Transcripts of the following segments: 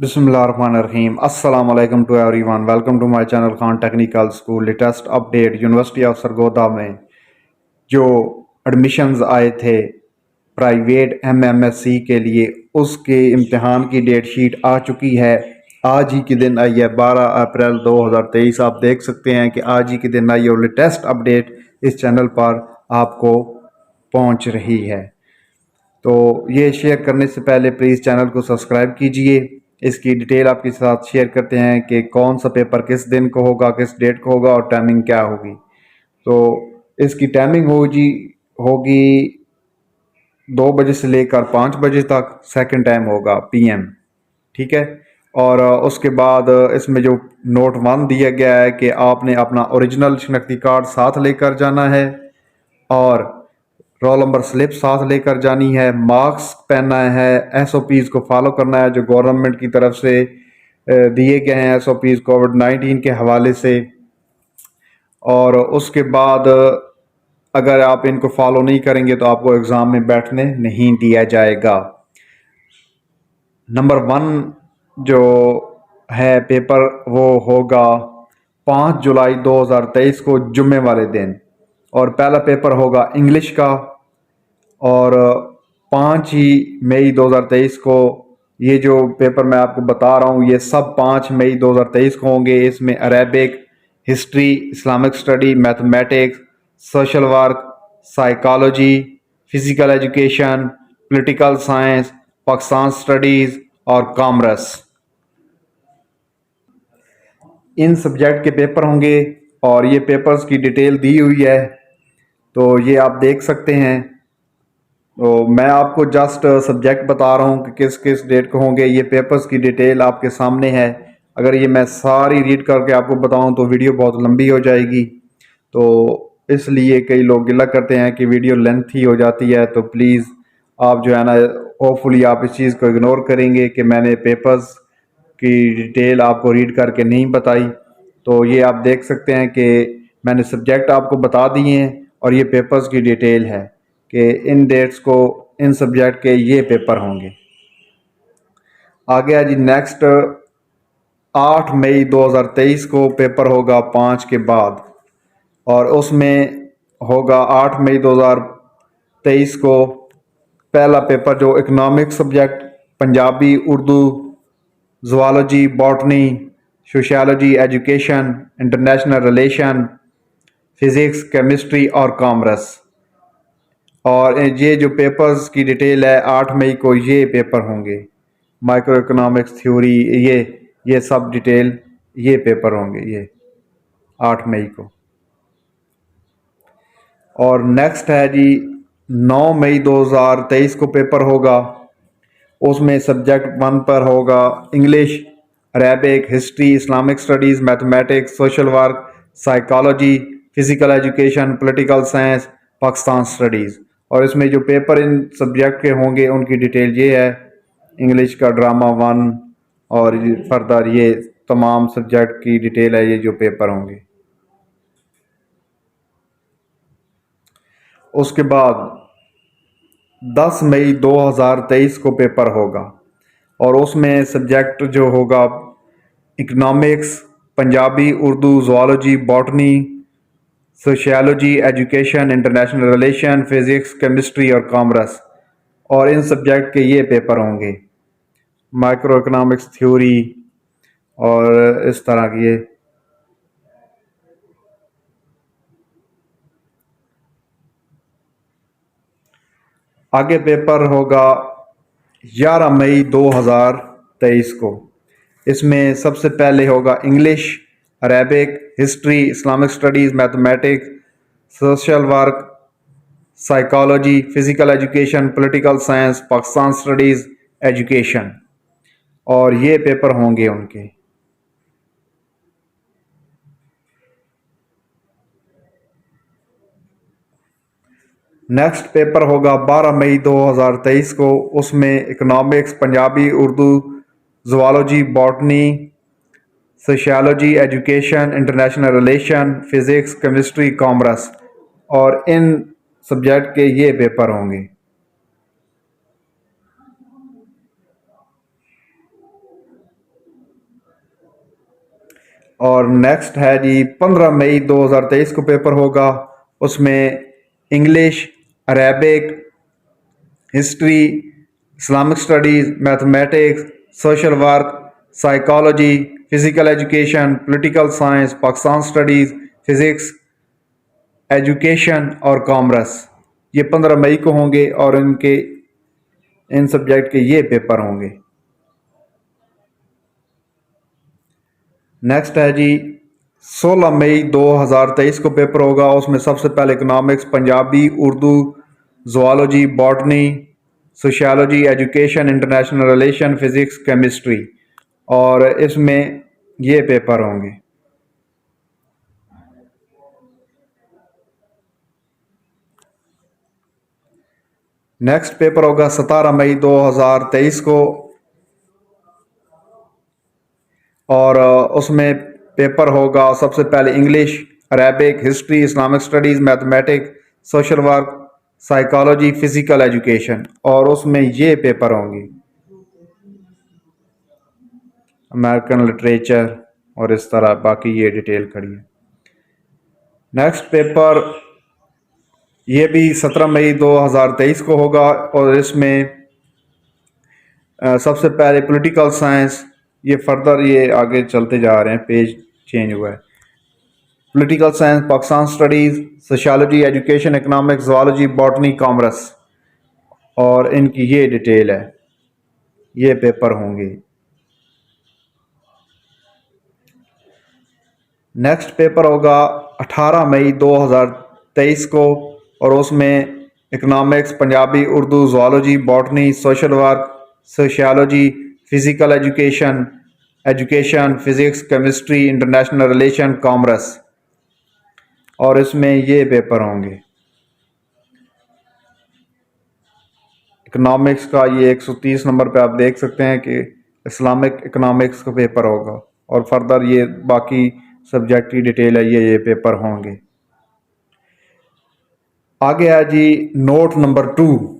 बिस्मिल्लाहिर्रहमानिर्रहीम अस्सलाम वालेकुम to everyone. Welcome to my channel Khan technical school. Latest update university of Sargodha में जो एडमिशन्स आए थे प्राइवेट एमएमएससी के लिए, उसके इम्तिहान की डेट शीट आ चुकी है। आज ही के दिन आई है, 12 अप्रैल 2023। आप देख सकते हैं कि आज ही के दिन आई और लेटेस्ट अपडेट इस चैनल पर आपको पहुंच रही है। तो ये शेयर करने से पहले प्लीज़ चैनल को सब्सक्राइब कीजिए। इसकी डिटेल आपके साथ शेयर करते हैं कि कौन सा पेपर किस दिन को होगा, किस डेट को होगा और टाइमिंग क्या होगी। तो इसकी टाइमिंग होगी 2 बजे से लेकर 5 बजे तक। सेकंड टाइम होगा पीएम, ठीक है। और उसके बाद इसमें जो नोट 1 दिया गया है कि आपने अपना ओरिजिनल शनाख्ती कार्ड साथ लेकर जाना है और रोल नंबर स्लिप साथ लेकर जानी है, मास्क पहनना है, एसओपीज़ को फॉलो करना है जो गवर्नमेंट की तरफ से दिए गए हैं एसओपीज़ कोविड-19 के हवाले से। और उसके बाद अगर आप इनको फॉलो नहीं करेंगे तो आपको एग्ज़ाम में बैठने नहीं दिया जाएगा। नंबर 1 जो है पेपर वो होगा 5 जुलाई 2023 को जुम्मे वाले दिन, और पहला पेपर होगा इंग्लिश का। और 5 ही मई 2023 को ये जो पेपर मैं आपको बता रहा हूँ ये सब 5 मई 2023 को होंगे। इसमें Arabic, history, Islamic study, mathematics, social work, psychology, physical education, political science, Pakistan studies और कॉमर्स, इन सब्जेक्ट के पेपर होंगे। और ये पेपर्स की डिटेल दी हुई है, तो ये आप देख सकते हैं। तो मैं आपको जस्ट सब्जेक्ट बता रहा हूँ कि किस किस डेट को होंगे। ये पेपर्स की डिटेल आपके सामने है। अगर ये मैं सारी रीड करके आपको बताऊँ तो वीडियो बहुत लंबी हो जाएगी, तो इसलिए कई लोग गिला करते हैं कि वीडियो लेंथी हो जाती है। तो प्लीज़ आप जो है ना, होपफुली आप इस चीज़ को इग्नोर करेंगे कि मैंने पेपर्स की डिटेल आपको रीड करके नहीं बताई। तो ये आप देख सकते हैं कि मैंने सब्जेक्ट आपको बता दिए हैं और ये पेपर्स की डिटेल है कि इन डेट्स को इन सब्जेक्ट के ये पेपर होंगे। आगे है जी नेक्स्ट, 8 मई 2023 को पेपर होगा 5 के बाद, और उसमें होगा 8 मई 2023 को पहला पेपर जो economics subject, Punjabi, Urdu, zoology, botany, sociology, education, international relation, physics, chemistry और कॉमर्स। और ये जो पेपर्स की डिटेल है 8 मई को ये पेपर होंगे। माइक्रो इकोनॉमिक्स थ्योरी, ये सब डिटेल ये पेपर होंगे ये 8 मई को। और नेक्स्ट है जी 9 मई 2023 को पेपर होगा। उसमें सब्जेक्ट 1 पर होगा English, Arabic, history, Islamic studies, mathematics, social work, psychology, physical education, political science, Pakistan studies. और इसमें जो पेपर इन सब्जेक्ट के होंगे उनकी डिटेल ये है। इंग्लिश का ड्रामा 1 और फर्दर ये तमाम सब्जेक्ट की डिटेल है, ये जो पेपर होंगे। उसके बाद 10 मई 2023 को पेपर होगा और उसमें सब्जेक्ट जो होगा economics, Punjabi, Urdu, zoology, botany, sociology, education, international relation, physics, chemistry और कॉमर्स। और इन सब्जेक्ट के ये पेपर होंगे, माइक्रो इकोनॉमिक्स थ्योरी और इस तरह की ये। आगे पेपर होगा 11 मई 2023 को। इसमें सबसे पहले होगा English, Arabic, history, Islamic studies, mathematics, social work, psychology, physical education, political science, Pakistan studies, education. और ये पेपर होंगे उनके। नेक्स्ट पेपर होगा 12 मई 2023 को। उसमें economics, Punjabi, Urdu, zoology, botany, sociology, education, international relation, physics, chemistry, commerce. और इन सब्जेक्ट के ये पेपर होंगे। और नेक्स्ट है जी 15 मई 2023 को पेपर होगा। उसमें English, Arabic, history, Islamic studies, mathematics, social work, psychology, physical education, political science, Pakistan studies, physics, education और कॉमर्स, ये 15 मई को होंगे और इन सब्जेक्ट के ये पेपर होंगे। नेक्स्ट है जी 16 मई 2023 को पेपर होगा। उसमें सबसे पहले economics, Punjabi, Urdu, zoology, botany, sociology, education, international relation, physics, chemistry, और इसमें ये पेपर होंगे। नेक्स्ट पेपर होगा 17 मई 2023 को और उसमें पेपर होगा सबसे पहले English, Arabic, history, Islamic studies, mathematics, social work, psychology, physical education, और उसमें ये पेपर होंगे अमेरिकन लिटरेचर और इस तरह बाकी ये डिटेल खड़ी है। नेक्स्ट पेपर ये भी 17 मई 2023 को होगा और इसमें सबसे पहले पॉलिटिकल साइंस, ये फर्दर ये आगे चलते जा रहे हैं, पेज चेंज हुआ है। Political science, Pakistan studies, sociology, education, economics, zoology, botany, commerce, और इनकी ये डिटेल है, ये पेपर होंगे। नेक्स्ट पेपर होगा 18 मई 2023 को और उसमें economics, Punjabi, Urdu, zoology, botany, social work, sociology, physical education, physics, chemistry, international relation, commerce, और इसमें ये पेपर होंगे। इकोनॉमिक्स का ये 130 नंबर पे आप देख सकते हैं कि इस्लामिक इकोनॉमिक्स का पेपर होगा और फर्दर ये बाकी सब्जेक्ट की डिटेल है, ये पेपर होंगे। आगे है जी नोट नंबर 2।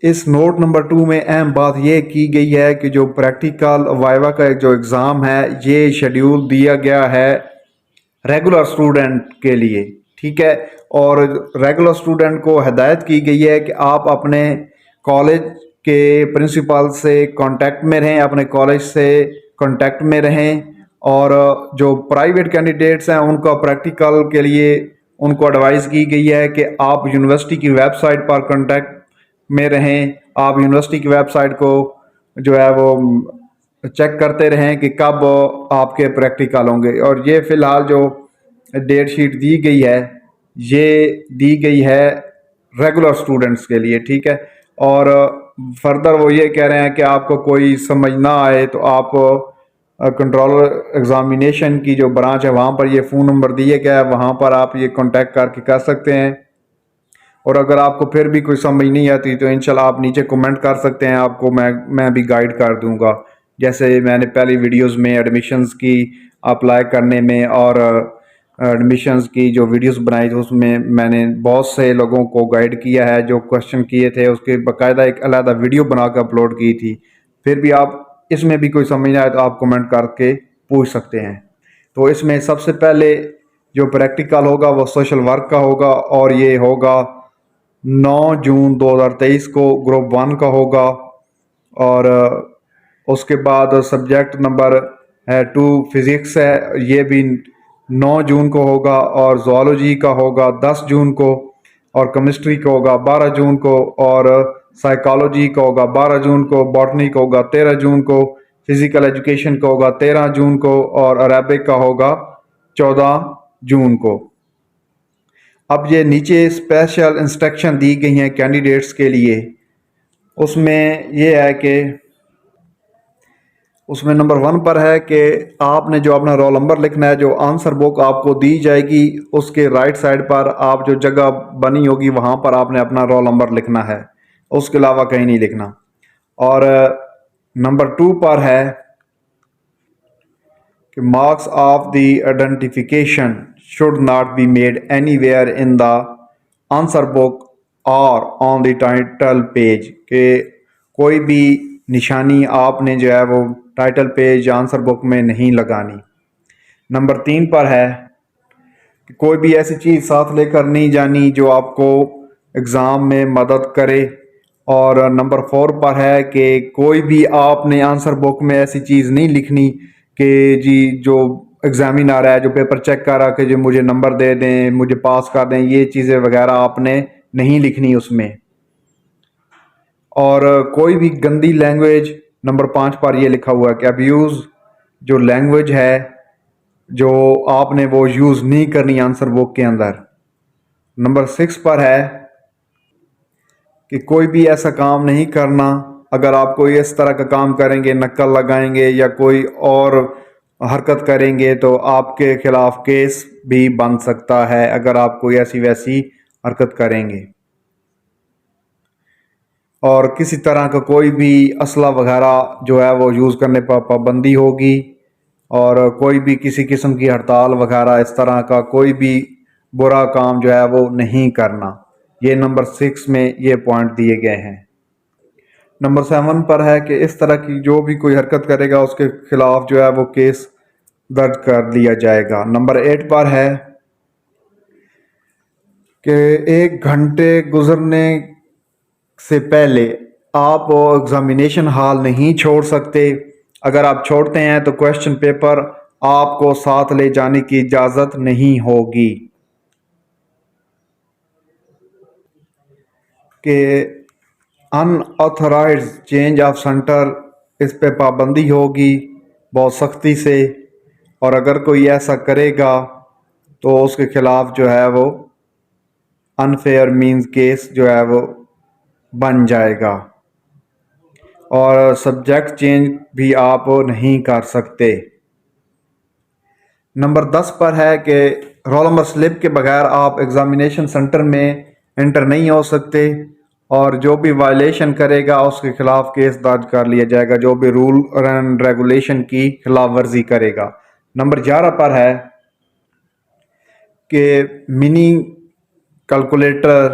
इस नोट नंबर 2 में अहम बात यह की गई है कि जो प्रैक्टिकल वाइवा का जो एग्ज़ाम है ये शेड्यूल दिया गया है रेगुलर स्टूडेंट के लिए, ठीक है। और रेगुलर स्टूडेंट को हिदायत की गई है कि आप अपने कॉलेज के प्रिंसिपल से कांटेक्ट में रहें, अपने कॉलेज से कांटेक्ट में रहें, और जो प्राइवेट कैंडिडेट्स हैं उनका प्रैक्टिकल के लिए उनको एडवाइस की गई है कि आप यूनिवर्सिटी की वेबसाइट पर कांटेक्ट में रहें। आप यूनिवर्सिटी की वेबसाइट को जो है वो चेक करते रहें कि कब आपके प्रैक्टिकल होंगे, और ये फ़िलहाल जो डेट शीट दी गई है ये दी गई है रेगुलर स्टूडेंट्स के लिए, ठीक है। और फर्दर वो ये कह रहे हैं कि आपको कोई समझ ना आए तो आप कंट्रोलर एग्ज़ामिनेशन की जो ब्रांच है वहाँ पर ये फ़ोन नंबर दिए गया है, वहाँ पर आप ये कांटेक्ट करके कर सकते हैं। और अगर आपको फिर भी कोई समझ नहीं आती तो इंशाल्लाह आप नीचे कमेंट कर सकते हैं, आपको मैं भी गाइड कर दूंगा। जैसे मैंने पहली वीडियोस में एडमिशन्स की अप्लाई करने में और एडमिशन्स की जो वीडियोस बनाई थी उसमें मैंने बहुत से लोगों को गाइड किया है, जो क्वेश्चन किए थे उसके बाकायदा एक अलग वीडियो बना कर अपलोड की थी। फिर भी आप इसमें भी कोई समझ ना आए तो आप कमेंट करके पूछ सकते हैं। तो इसमें सबसे पहले जो प्रैक्टिकल होगा वो सोशल वर्क का होगा और ये होगा 9 जून 2023 को ग्रुप 1 का होगा। और उसके बाद सब्जेक्ट नंबर है 2 फिज़िक्स है, ये भी 9 जून को होगा, और ज़ुआलॉजी का होगा 10 जून को, और केमिस्ट्री का होगा 12 जून को, और साइकोलॉजी का होगा 12 जून को, बॉटनी का होगा 13 जून को, फिज़िकल एजुकेशन का होगा 13 जून को, और अरेबिक का होगा 14 जून को। अब ये नीचे स्पेशल इंस्ट्रक्शन दी गई हैं कैंडिडेट्स के लिए। उसमें ये है कि उसमें नंबर 1 पर है कि आपने जो अपना रोल नंबर लिखना है, जो आंसर बुक आपको दी जाएगी उसके राइट साइड पर आप जो जगह बनी होगी वहाँ पर आपने अपना रोल नंबर लिखना है, उसके अलावा कहीं नहीं लिखना। और नंबर 2 पर है कि marks of the identification should not be made anywhere in the answer book और ऑन द टाइटल पेज, के कोई भी निशानी आपने जो है वो टाइटल पेज आंसर बुक में नहीं लगानी। नंबर 3 पर है कि कोई भी ऐसी चीज़ साथ लेकर नहीं जानी जो आपको एग्ज़ाम में मदद करे। और नंबर 4 पर है कि कोई भी आपने आंसर बुक में ऐसी चीज़ नहीं लिखनी कि जी जो एग्जामिनर है, जो पेपर चेक कर रहा कि जो मुझे नंबर दे दें, मुझे पास कर दें, ये चीज़ें वगैरह आपने नहीं लिखनी उसमें। और कोई भी गंदी लैंग्वेज, नंबर 5 पर ये लिखा हुआ है कि अब्यूज़ जो लैंग्वेज है जो आपने वो यूज़ नहीं करनी आंसर बुक के अंदर। नंबर 6 पर है कि कोई भी ऐसा काम नहीं करना, अगर आप कोई इस तरह का काम करेंगे, नक्कल लगाएंगे या कोई और हरकत करेंगे तो आपके खिलाफ केस भी बन सकता है अगर आप कोई ऐसी वैसी हरकत करेंगे। और किसी तरह का कोई भी असला वगैरह जो है वो यूज़ करने पर पाबंदी होगी। और कोई भी किसी किस्म की हड़ताल वगैरह इस तरह का कोई भी बुरा काम जो है वो नहीं करना। ये नंबर 6 में ये पॉइंट दिए गए हैं। नंबर 7 पर है कि इस तरह की जो भी कोई हरकत करेगा उसके खिलाफ जो है वो केस दर्ज कर लिया जाएगा। नंबर 8 पर है कि 1 घंटे गुजरने से पहले आप एग्जामिनेशन हॉल नहीं छोड़ सकते। अगर आप छोड़ते हैं तो क्वेश्चन पेपर आपको साथ ले जाने की इजाज़त नहीं होगी। कि अनऑथराइज्ड चेंज ऑफ सेंटर, इस पे पाबंदी होगी बहुत सख्ती से। और अगर कोई ऐसा करेगा तो उसके खिलाफ जो है वो अनफेयर मींस केस जो है वो बन जाएगा। और सब्जेक्ट चेंज भी आप नहीं कर सकते। नंबर 10 पर है कि रोल नंबर स्लिप के बगैर आप एग्जामिनेशन सेंटर में एंटर नहीं हो सकते। और जो भी वायलेशन करेगा उसके खिलाफ केस दर्ज कर लिया जाएगा, जो भी रूल एंड रेगुलेशन की खिलाफ वर्जी करेगा। नंबर 11 पर है कि मिनी कैलकुलेटर,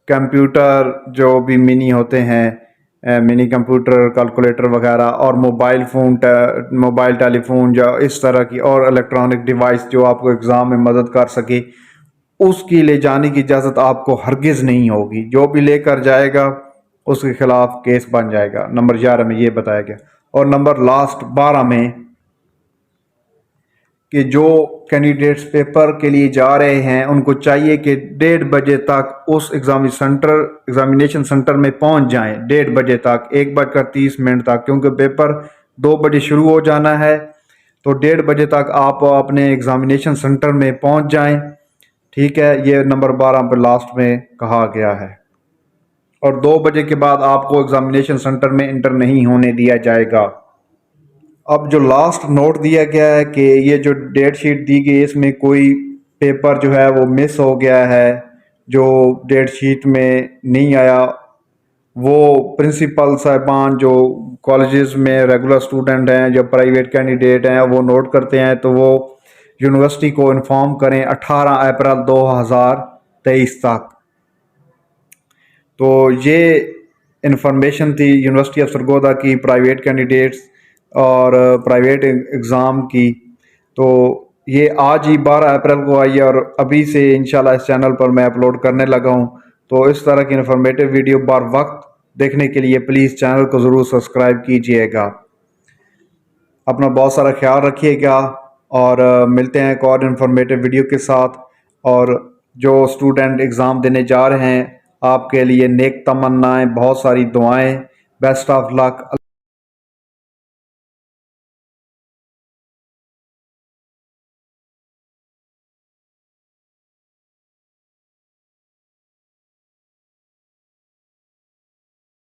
कंप्यूटर जो भी मिनी होते हैं, मिनी कंप्यूटर, कैलकुलेटर वगैरह, और मोबाइल टेलीफोन या इस तरह की और इलेक्ट्रॉनिक डिवाइस जो आपको एग्ज़ाम में मदद कर सके, उसकी ले जाने की इजाज़त आपको हरगिज़ नहीं होगी। जो भी लेकर जाएगा उसके खिलाफ केस बन जाएगा। नंबर 11 में ये बताया गया। और नंबर लास्ट 12 में कि जो कैंडिडेट्स पेपर के लिए जा रहे हैं उनको चाहिए कि 1:30 बजे तक उस एग्जामिनेशन सेंटर में पहुंच जाएं। 1:30 बजे तक, 1:30 तक, क्योंकि पेपर 2 बजे शुरू हो जाना है। तो 1:30 बजे तक आप अपने एग्जामिनेशन सेंटर में पहुंच जाएं। ठीक है, ये नंबर 12 पर लास्ट में कहा गया है। और 2 बजे के बाद आपको एग्जामिनेशन सेंटर में इंटर नहीं होने दिया जाएगा। अब जो लास्ट नोट दिया गया है कि ये जो डेट शीट दी गई है इसमें कोई पेपर जो है वो मिस हो गया है, जो डेट शीट में नहीं आया, वो प्रिंसिपल साहिबान जो कॉलेजेस में रेगुलर स्टूडेंट हैं, जो प्राइवेट कैंडिडेट हैं, वो नोट करते हैं तो वो यूनिवर्सिटी को इन्फॉर्म करें 18 अप्रैल 2023 तक। तो ये इंफॉर्मेशन थी यूनिवर्सिटी ऑफ सरगोदा की प्राइवेट कैंडिडेट्स और प्राइवेट एग्ज़ाम की। तो ये आज ही 12 अप्रैल को आई है और अभी से इंशाल्लाह इस चैनल पर मैं अपलोड करने लगा हूँ। तो इस तरह की इन्फॉर्मेटिव वीडियो बर वक्त देखने के लिए प्लीज़ चैनल को ज़रूर सब्सक्राइब कीजिएगा। अपना बहुत सारा ख्याल रखिएगा और मिलते हैं एक और इन्फॉर्मेटिव वीडियो के साथ। और जो स्टूडेंट एग्ज़ाम देने जा रहे हैं आपके लिए नेक तमन्नाएं, बहुत सारी दुआएं। Best of luck.